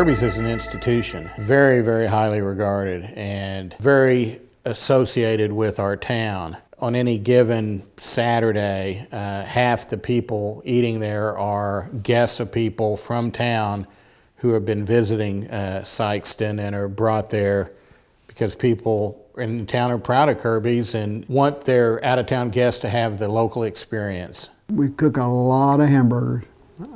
Kirby's is an institution, very, very highly regarded and very associated with our town. On any given Saturday, half the people eating there are guests of people from town who have been visiting Sikeston and are brought there because people in town are proud of Kirby's and want their out-of-town guests to have the local experience. We cook a lot of hamburgers,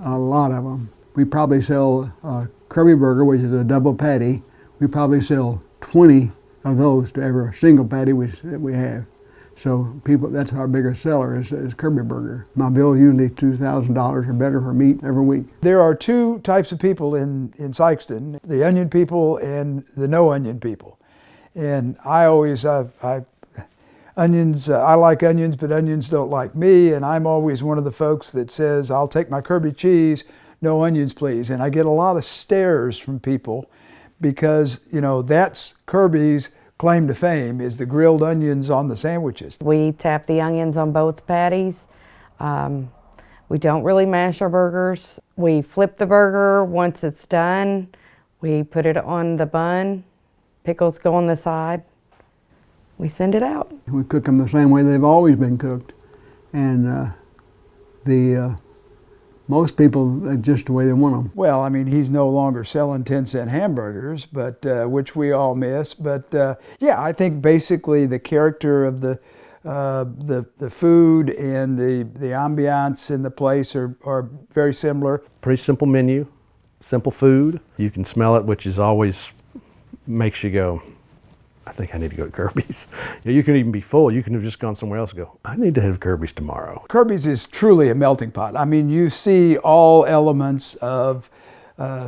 a lot of them. We probably sell a Kirby burger, which is a double patty. We probably sell 20 of those to every single patty that we have. So people, that's our biggest seller is Kirby burger. My bill is usually $2,000 or better for meat every week. There are two types of people in Sikeston, the onion people and the no onion people. And I always, onions, I like onions, but onions don't like me. And I'm always one of the folks that says, I'll take my Kirby cheese, no onions please. And I get a lot of stares from people because, you know, that's Kirby's claim to fame, is the grilled onions on the sandwiches. We tap the onions on both patties. We don't really mash our burgers. We flip the burger once it's done. We put it on the bun. Pickles go on the side. We send it out. We cook them the same way they've always been cooked. And most people, just the way they want them. Well, I mean, he's no longer selling 10-cent hamburgers, but which we all miss. But yeah, I think basically the character of the food and the ambiance in the place are very similar. Pretty simple menu, simple food. You can smell it, which is always makes you go, I think I need to go to Kirby's. You can even be full. You can have just gone somewhere else and go, I need to have Kirby's tomorrow. Kirby's is truly a melting pot. I mean, you see all elements of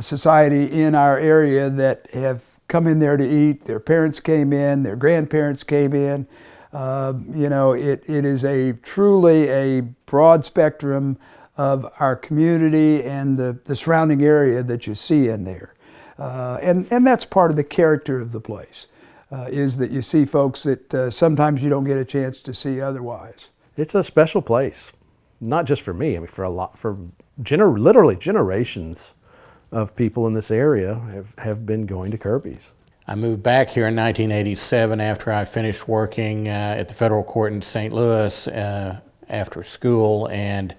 society in our area that have come in there to eat. Their parents came in, their grandparents came in. You know, it is truly a broad spectrum of our community and the surrounding area that you see in there. And that's part of the character of the place. Is that you see folks that sometimes you don't get a chance to see otherwise. It's a special place, not just for me. I mean, literally generations of people in this area have been going to Kirby's. I moved back here in 1987 after I finished working at the federal court in St. Louis after school, and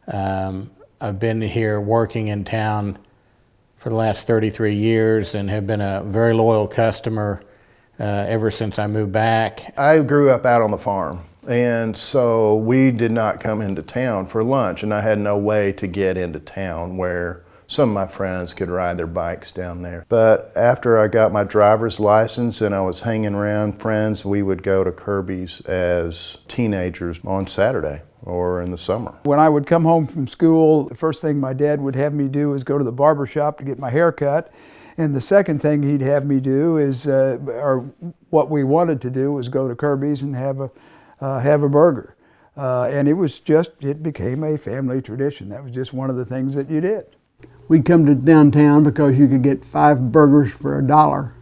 I've been here working in town for the last 33 years and have been a very loyal customer ever since I moved back. I grew up out on the farm, and so we did not come into town for lunch, and I had no way to get into town where some of my friends could ride their bikes down there. But after I got my driver's license and I was hanging around friends, we would go to Kirby's as teenagers on Saturday or in the summer. When I would come home from school, the first thing my dad would have me do was go to the barber shop to get my hair cut. And the second thing he'd have me do is, or what we wanted to do was go to Kirby's and have a burger. And it became a family tradition. That was just one of the things that you did. We'd come to downtown because you could get 5 burgers for $1,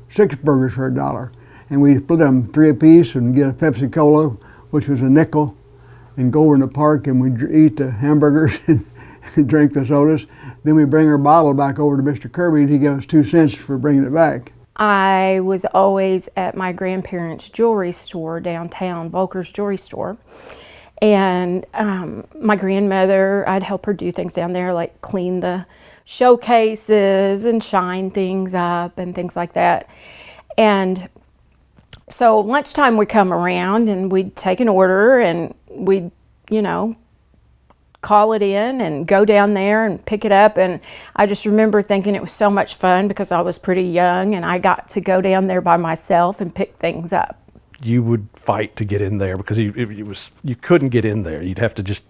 6 burgers for $1. And we'd split them 3 apiece and get a Pepsi Cola, which was a nickel, and go over in the park and we'd eat the hamburgers and drink the sodas. Then we bring our bottle back over to Mr. Kirby and he gave us 2 cents for bringing it back. I was always at my grandparents' jewelry store downtown, Volker's Jewelry Store. And my grandmother, I'd help her do things down there like clean the showcases and shine things up and things like that. And so lunchtime would come around and we'd take an order and we'd, you know, call it in and go down there and pick it up. And I just remember thinking it was so much fun because I was pretty young and I got to go down there by myself and pick things up. You would fight to get in there because you couldn't get in there. You'd have to just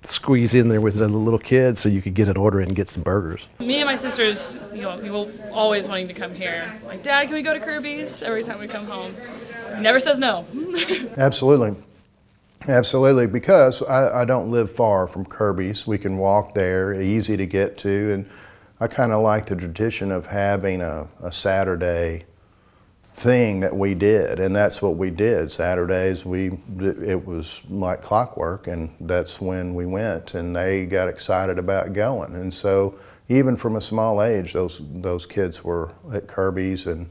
squeeze in there with the little kids so you could get an order and get some burgers. Me and my sisters, you know, we were always wanting to come here. Like, Dad, can we go to Kirby's? Every time we come home. He never says no. Absolutely. Absolutely, because I don't live far from Kirby's. We can walk there, easy to get to, and I kind of like the tradition of having a Saturday thing that we did, and that's what we did. Saturdays, it was like clockwork, and that's when we went, and they got excited about going. And so even from a small age, those kids were at Kirby's, and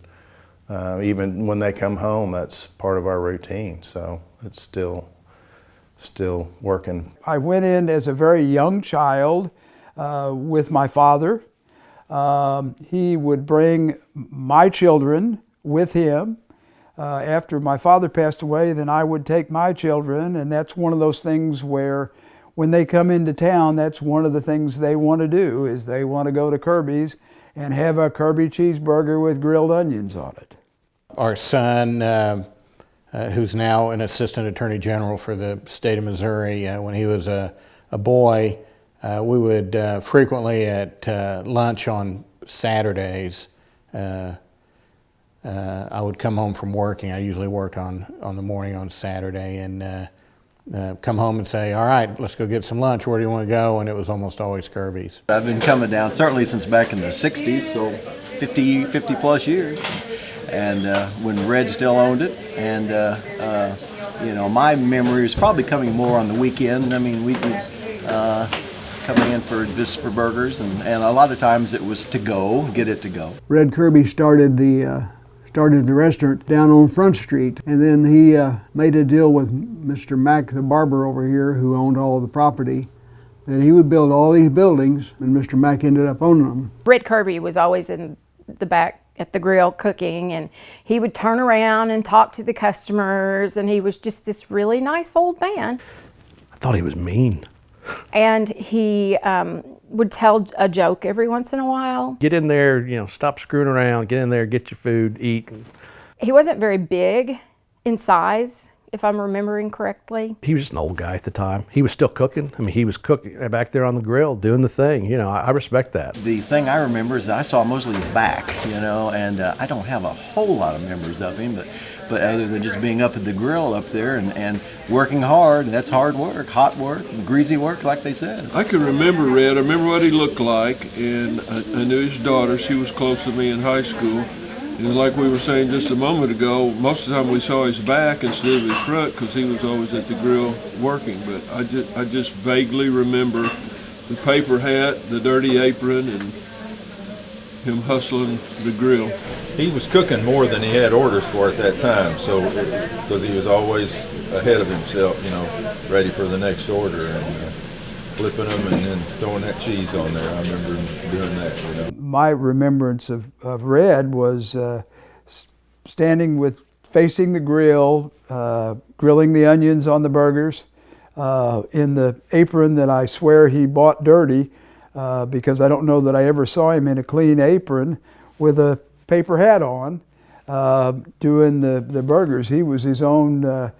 even when they come home, that's part of our routine. So it's still working. I went in as a very young child with my father. He would bring my children with him. After my father passed away, then I would take my children, and that's one of those things where when they come into town, that's one of the things they want to do, is they want to go to Kirby's and have a Kirby cheeseburger with grilled onions on it. Our son, who's now an assistant attorney general for the state of Missouri, when he was a boy, we would frequently at lunch on Saturdays, I would come home from working. I usually worked on the morning on Saturday, and come home and say, all right, let's go get some lunch. Where do you want to go? And it was almost always Kirby's. I've been coming down certainly since back in the 60s, so 50 plus years. And when Red still owned it, and you know, my memory is probably coming more on the weekend. I mean, we'd be coming in for burgers, and a lot of times it was to go, get it to go. Red Kirby started the restaurant down on Front Street, and then he made a deal with Mr. Mack, the barber over here, who owned all the property, that he would build all these buildings, and Mr. Mack ended up owning them. Red Kirby was always in the back at the grill cooking, and he would turn around and talk to the customers, and he was just this really nice old man. I thought he was mean. And he would tell a joke every once in a while. Get in there, you know, stop screwing around, get in there, get your food, eat. He wasn't very big in size, if I'm remembering correctly. He was just an old guy at the time. He was still cooking. I mean, he was cooking back there on the grill, doing the thing. You know, I respect that. The thing I remember is that I saw mostly his back, you know, and I don't have a whole lot of memories of him, but other than just being up at the grill up there and working hard. That's hard work, hot work, greasy work, like they said. I can remember Red. I remember what he looked like, and I knew his daughter. She was close to me in high school. And like we were saying just a moment ago, most of the time we saw his back instead of his front because he was always at the grill working. But I just vaguely remember the paper hat, the dirty apron, and him hustling the grill. He was cooking more than he had orders for at that time, so because he was always ahead of himself, you know, ready for the next order and flipping them and then throwing that cheese on there. I remember him doing that. You know. My remembrance of Red was standing facing the grill, grilling the onions on the burgers, in the apron that I swear he bought dirty, because I don't know that I ever saw him in a clean apron with a paper hat on, doing the burgers. He was his own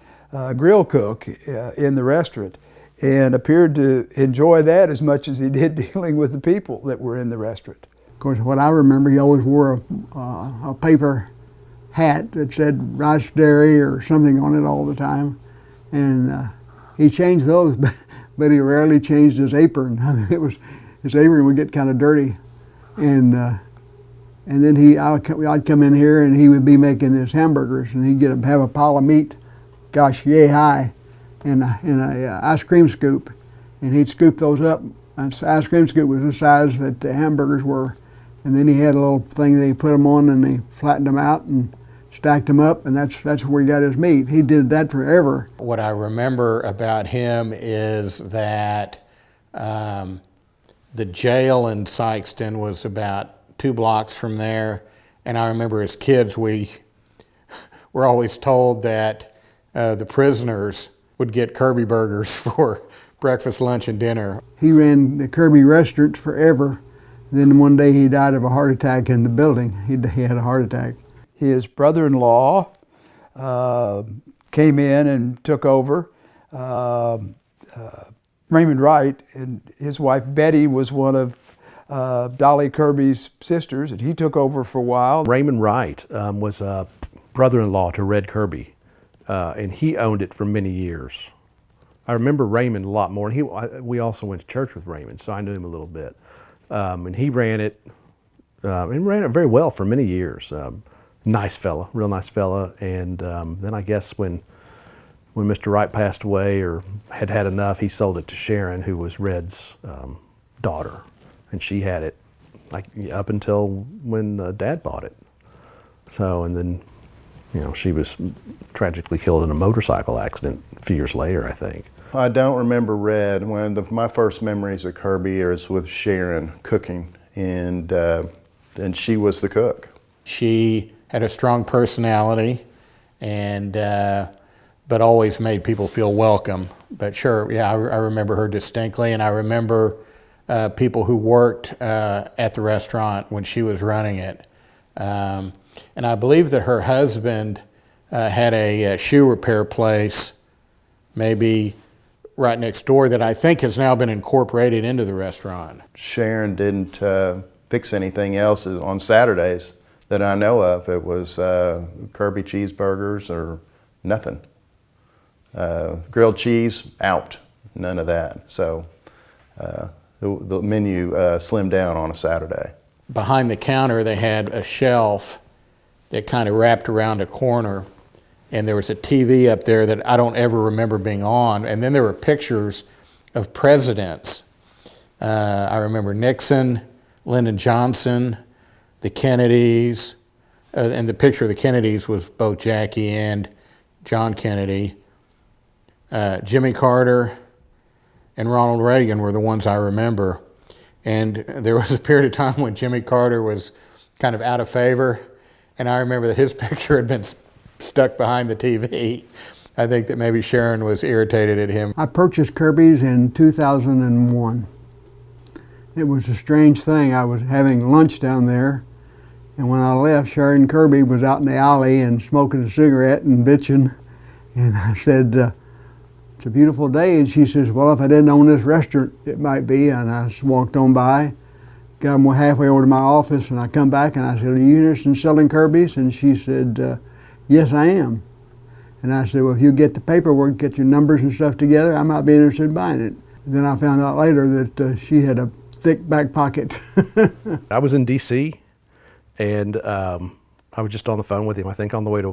grill cook in the restaurant, and appeared to enjoy that as much as he did dealing with the people that were in the restaurant. Of course, what I remember, he always wore a paper hat that said Rice Dairy or something on it all the time, and he changed those, but he rarely changed his apron. I mean, his apron would get kind of dirty, and then I'd come in here and he would be making his hamburgers, and he'd have a pile of meat, gosh, yay high, in a ice cream scoop, and he'd scoop those up. And the ice cream scoop was the size that the hamburgers were, and then he had a little thing that he put them on, and he flattened them out and stacked them up, and that's where he got his meat. He did that forever. What I remember about him is that the jail in Sykeston was about 2 blocks from there, and I remember as kids we were always told that the prisoners would get Kirby burgers for breakfast, lunch, and dinner. He ran the Kirby restaurants forever. Then one day he died of a heart attack in the building. He had a heart attack. His brother-in-law came in and took over. Raymond Wright and his wife Betty was one of Dolly Kirby's sisters, and he took over for a while. Raymond Wright was a brother-in-law to Red Kirby, and he owned it for many years. I remember Raymond a lot more, and we also went to church with Raymond, so I knew him a little bit. And he ran it very well for many years. Nice fella, real nice fella. And then I guess when Mr. Wright passed away or had enough, he sold it to Sharon, who was Red's daughter, and she had it like up until when Dad bought it. So, and then, you know, she was tragically killed in a motorcycle accident a few years later, I think. I don't remember Red. My first memories of Kirby is with Sharon cooking, and she was the cook. She had a strong personality, and but always made people feel welcome. But sure, yeah, I remember her distinctly, and I remember people who worked at the restaurant when she was running it. And I believe that her husband had a shoe repair place, maybe right next door, that I think has now been incorporated into the restaurant. Sharon didn't fix anything else on Saturdays that I know of. It was Kirby cheeseburgers or nothing. Grilled cheese, out, none of that. So the menu slimmed down on a Saturday. Behind the counter, they had a shelf that kind of wrapped around a corner, and there was a TV up there that I don't ever remember being on. And then there were pictures of presidents. I remember Nixon, Lyndon Johnson, the Kennedys, and the picture of the Kennedys was both Jackie and John Kennedy. Jimmy Carter and Ronald Reagan were the ones I remember. And there was a period of time when Jimmy Carter was kind of out of favor, and I remember that his picture had been stuck behind the TV. I think that maybe Sharon was irritated at him. I purchased Kirby's in 2001. It was a strange thing. I was having lunch down there, and when I left, Sharon Kirby was out in the alley and smoking a cigarette and bitching. And I said, it's a beautiful day. And she says, well, if I didn't own this restaurant, it might be. And I just walked on by, got halfway over to my office, and I come back and I said, are you interested in selling Kirby's? And she said, yes, I am. And I said, well, if you get the paperwork, get your numbers and stuff together, I might be interested in buying it. Then I found out later that she had a thick back pocket. I was in D.C., and I was just on the phone with him, I think on the way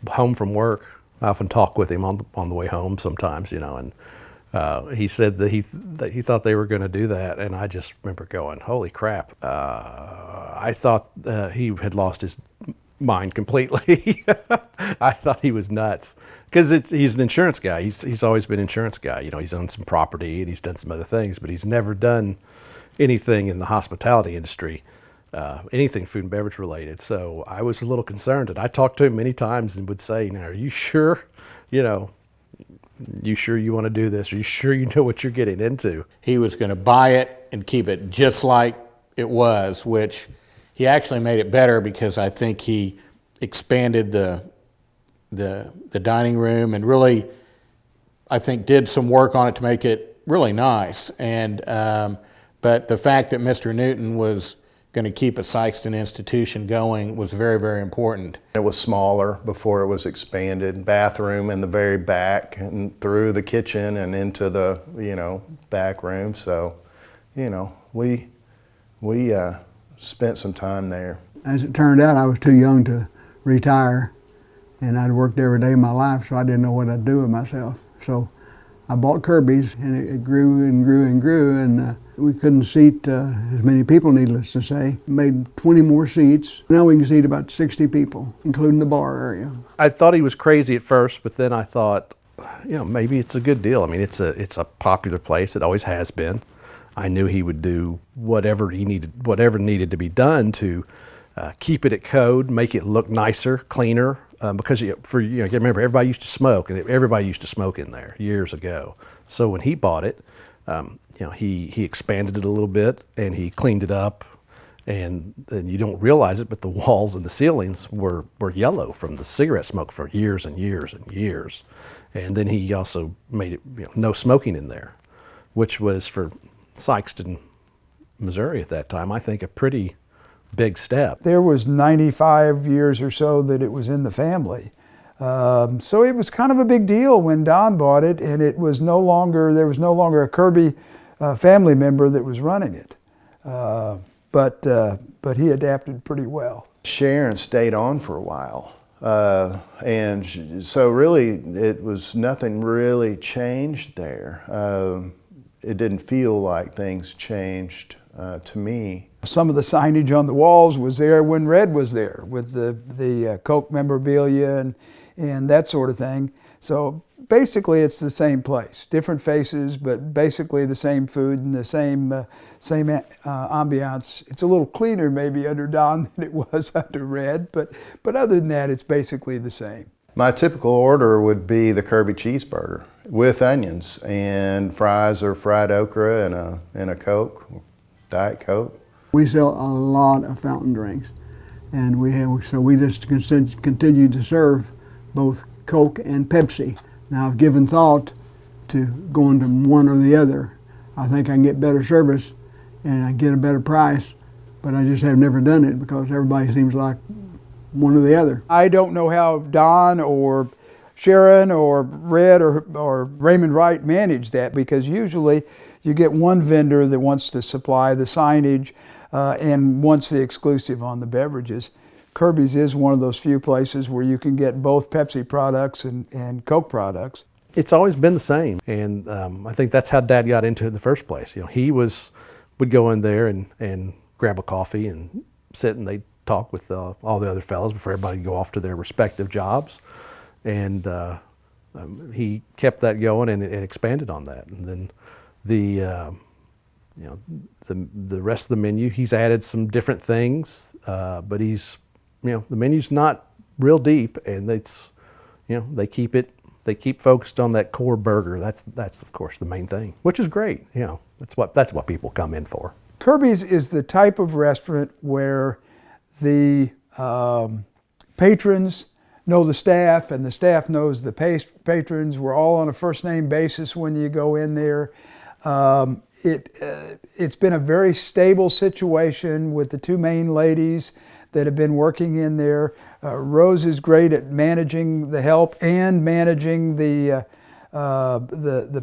home from work. I often talk with him on the way home sometimes, you know, and he said that he thought they were going to do that, and I just remember going, holy crap. I thought he had lost his mind completely. I thought he was nuts, because he's an insurance guy. He's always been an insurance guy. You know, he's owned some property and he's done some other things, but he's never done anything in the hospitality industry, anything food and beverage related. So I was a little concerned, and I talked to him many times and would say, now, are you sure, you know, you sure you want to do this? Are you sure you know what you're getting into? He was going to buy it and keep it just like it was, which he actually made it better, because I think he expanded the dining room and really, I think, did some work on it to make it really nice. And but the fact that Mr. Newton was going to keep a Sikeston institution going was very, very important. It was smaller before it was expanded. Bathroom in the very back and through the kitchen and into the, you know, back room. So, you know, we spent some time there. As it turned out, I was too young to retire, and I'd worked every day of my life, so I didn't know what I'd do with myself. So I bought Kirby's, and it grew and grew and grew, and we couldn't seat as many people, needless to say. Made 20 more seats. Now we can seat about 60 people, including the bar area. I thought he was crazy at first, but then I thought, you know, maybe it's a good deal. I mean, it's a popular place. It always has been. I knew he would do whatever needed to be done to keep it at code, make it look nicer, cleaner. Because remember, everybody used to smoke, and everybody used to smoke in there years ago. So when he bought it, you know, he expanded it a little bit and he cleaned it up, and you don't realize it, but the walls and the ceilings were yellow from the cigarette smoke for years and years and years. And then he also made it, you know, no smoking in there, which was for Sikeston, Missouri at that time, I think, a pretty big step. There was 95 years or so that it was in the family. So it was kind of a big deal when Don bought it, and there was no longer a Kirby family member that was running it. But he adapted pretty well. Sharon stayed on for a while. And so really, it was nothing really changed there. It didn't feel like things changed to me. Some of the signage on the walls was there when Red was there with the Coke memorabilia and that sort of thing. So basically it's the same place, different faces, but basically the same food and the same ambiance. It's a little cleaner maybe under Don than it was under Red, but other than that, it's basically the same. My typical order would be the Kirby cheeseburger with onions and fries or fried okra and a Coke, Diet Coke. We sell a lot of fountain drinks, and we just continue to serve both Coke and Pepsi. Now I've given thought to going to one or the other. I think I can get better service and I get a better price, but I just have never done it because everybody seems like one or the other. I don't know how Don or Sharon or Red or Raymond Wright manage that, because usually you get one vendor that wants to supply the signage and wants the exclusive on the beverages. Kirby's is one of those few places where you can get both Pepsi products and Coke products. It's always been the same, and I think that's how Dad got into it in the first place. You know, he would go in there and grab a coffee and sit and they'd talk with all the other fellows before everybody go off to their respective jobs, and he kept that going and expanded on that. And then the rest of the menu, he's added some different things, but the menu's not real deep, and they keep focused on that core burger. That's of course the main thing, which is great. You know, that's what people come in for. Kirby's is the type of restaurant where the patrons know the staff and the staff knows the patrons. We're all on a first name basis when you go in there. It's been a very stable situation with the two main ladies that have been working in there. Rose is great at managing the help and managing the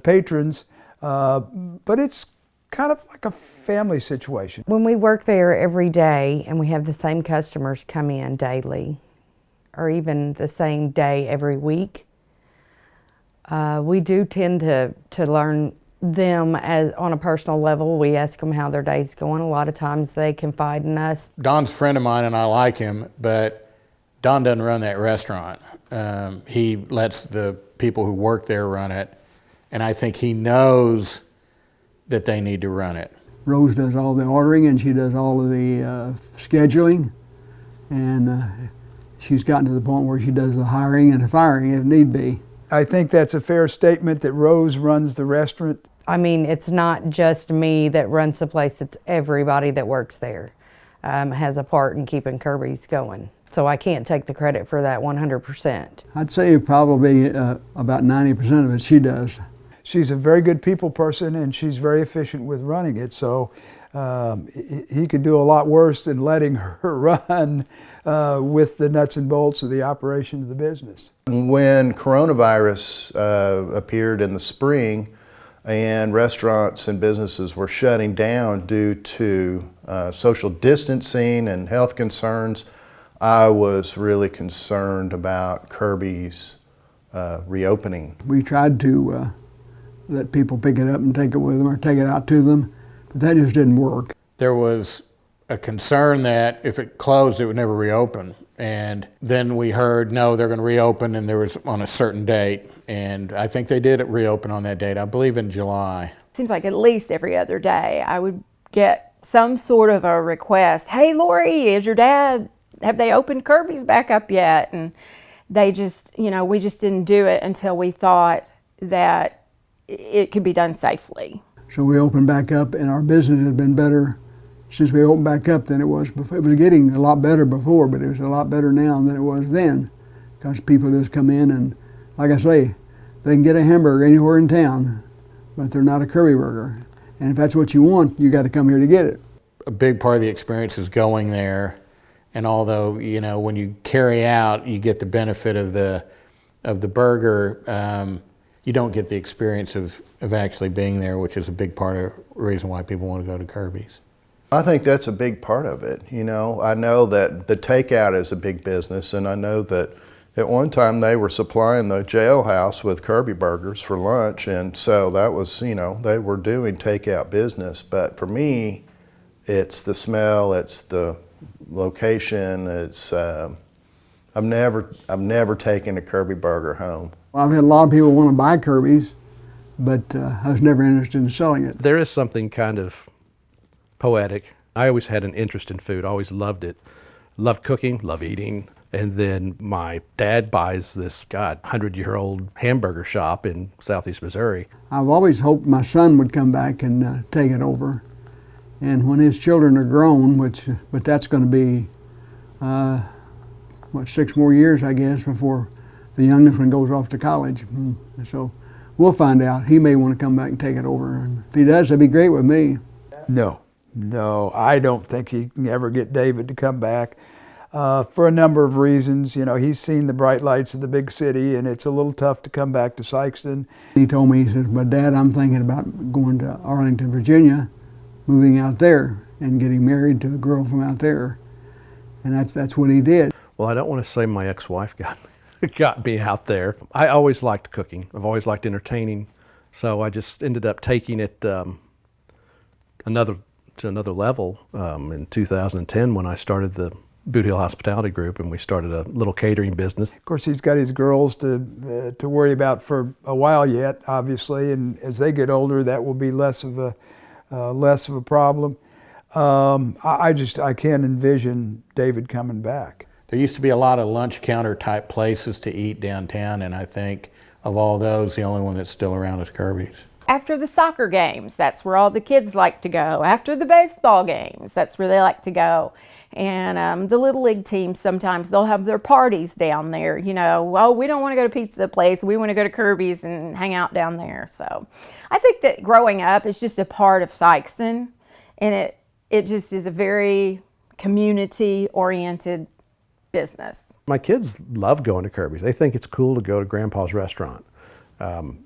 patrons, but it's kind of like a family situation. When we work there every day and we have the same customers come in daily, or even the same day every week, we do tend to learn them on a personal level. We ask them how their day's going. A lot of times they confide in us. Don's a friend of mine and I like him, but Don doesn't run that restaurant. He lets the people who work there run it, and I think he knows that they need to run it. Rose does all the ordering and she does all of the scheduling, and she's gotten to the point where she does the hiring and the firing if need be. I think that's a fair statement that Rose runs the restaurant. I mean, it's not just me that runs the place, it's everybody that works there has a part in keeping Kirby's going. So I can't take the credit for that 100%. I'd say probably about 90% of it she does. She's a very good people person and she's very efficient with running it, so he could do a lot worse than letting her run with the nuts and bolts of the operation of the business. When coronavirus appeared in the spring and restaurants and businesses were shutting down due to social distancing and health concerns, I was really concerned about Kirby's reopening. We tried to let people pick it up and take it with them or take it out to them, but that just didn't work. There was a concern that if it closed, it would never reopen. And then we heard, no, they're going to reopen, and there was on a certain date. And I think they did reopen on that date, I believe in July. Seems like at least every other day I would get some sort of a request. Hey, Lori, is your dad, have they opened Kirby's back up yet? And they just, we just didn't do it until we thought that it could be done safely. So we opened back up, and our business has been better since we opened back up than it was before. It was getting a lot better before, but it was a lot better now than it was then, because people just come in and, like I say, they can get a hamburger anywhere in town, but they're not a Kirby burger. And if that's what you want, you got to come here to get it. A big part of the experience is going there, and although when you carry out, you get the benefit of the burger. You don't get the experience of actually being there, which is a big part of the reason why people want to go to Kirby's. I think that's a big part of it. I know that the takeout is a big business, and I know that at one time they were supplying the jailhouse with Kirby burgers for lunch, and so that was, they were doing takeout business. But for me, It's the smell, it's the location, it's, I've never taken a Kirby burger home. I've had a lot of people want to buy Kirby's, but I was never interested in selling it. There is something kind of poetic. I always had an interest in food, always loved it. Loved cooking, loved eating. And then my dad buys this, 100-year-old hamburger shop in southeast Missouri. I've always hoped my son would come back and take it over. And when his children are grown, but that's going to be, 6 more years, I guess, before the youngest one goes off to college. So we'll find out. He may want to come back and take it over. And if he does, that'd be great with me. No, I don't think he can ever get David to come back for a number of reasons. You know, he's seen the bright lights of the big city, and it's a little tough to come back to Sikeston. He told me, he says, "But Dad, I'm thinking about going to Arlington, Virginia, moving out there and getting married to a girl from out there." And that's what he did. Well, I don't want to say my ex-wife got me out there. I always liked cooking. I've always liked entertaining. So I just ended up taking it to another level in 2010 when I started the Boot Hill Hospitality Group, and we started a little catering business. Of course, he's got his girls to worry about for a while yet, obviously, and as they get older, that will be less of a problem. I can't envision David coming back. There used to be a lot of lunch counter type places to eat downtown, and I think of all those, the only one that's still around is Kirby's. After the soccer games, that's where all the kids like to go. After the baseball games, that's where they like to go. And the Little League teams, sometimes they'll have their parties down there. You know, well, we don't want to go to pizza place. We want to go to Kirby's and hang out down there. So I think that growing up is just a part of Sikeston, and it just is a very community-oriented business. My kids love going to Kirby's. They think it's cool to go to Grandpa's restaurant.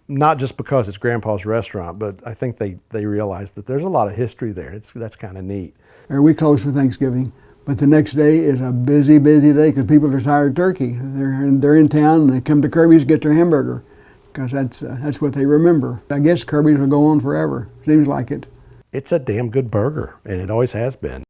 Not just because it's Grandpa's restaurant, but I think they realize that there's a lot of history there. That's kind of neat. We close for Thanksgiving, but the next day is a busy, busy day because people are tired of turkey. They're in town and they come to Kirby's to get their hamburger because that's what they remember. I guess Kirby's will go on forever. Seems like it. It's a damn good burger, and it always has been.